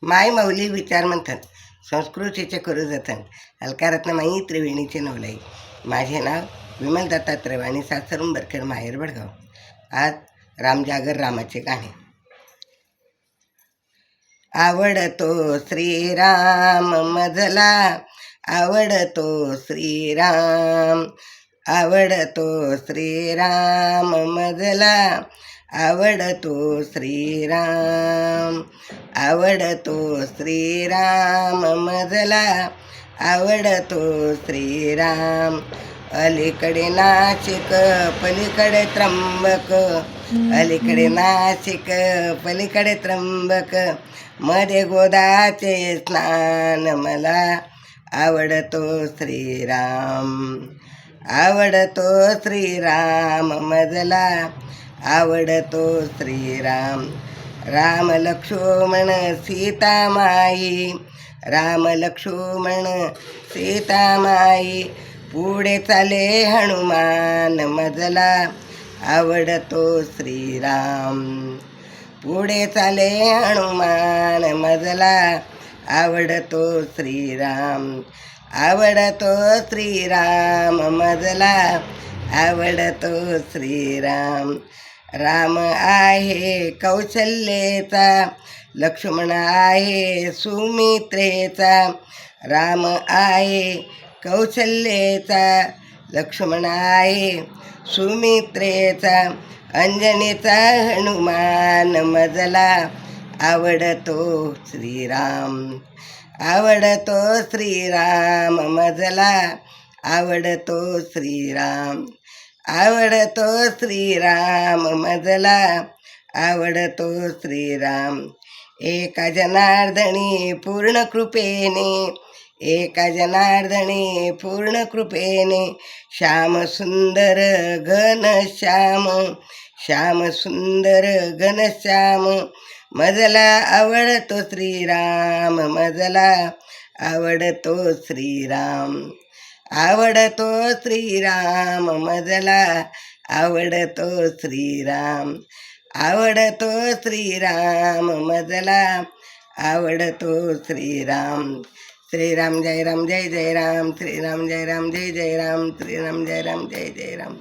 माय मौली विचार मंथन संस्कृतीचे करू जतन अलकारत्न माई त्रिवेणीचे नवलाई. माझे नाव विमल दत्तात्रय आणि सासर उंबरखेड माहेर बडगाव. आज रामजागर रामाचे गाणे. आवडतो श्रीराम मजला, आवडतो श्रीराम, आवडतो श्रीराम मजला, आवडतो श्रीराम, आवडतो श्रीराम मजला, आवडतो श्रीराम. अलीकडे नाशिक पलीकडे त्र्यंबक, अलीकडे नाशिक पलीकडे त्र्यंबक, मध्ये गोदाचे स्नान मला, आवडतो श्रीराम, आवडतो श्रीराम मजला, आवडतो श्रीराम. राम लक्ष्मण सीतामाई, राम लक्ष्मण सीतामाई, पुढे चाले हनुमान मजला, आवडतो श्रीराम, पुढे चाले हनुमान मजला, आवडतो श्रीराम, आवडतो श्रीराम मजला, आवडतो श्रीराम. राम आहे कौशल्येचा, लक्ष्मण आहे सुमित्रेचा, राम आहे कौशल्येचा, लक्ष्मण आहे सुमित्रेचा, अंजनीचा हनुमान मजला, आवडतो श्रीराम, आवडतो श्रीराम मजला, आवडतो श्रीराम, आवडतो श्रीराम मजला, आवडतो श्रीराम. एका जनार्दनी पूर्ण कृपेने, एका जनार्दनी पूर्ण कृपेने, श्याम सुंदर घनश्याम, श्याम सुंदर घनश्याम मजला, आवडतो श्रीराम मजला, आवडतो श्रीराम, आवडतो श्रीराम मजला, आवडतो श्रीराम, आवडतो श्रीराम मजला, आवडतो श्रीराम. श्रीराम जय राम जय जय राम, श्रीराम जय राम जय जय राम, श्रीराम जय राम जय जय राम.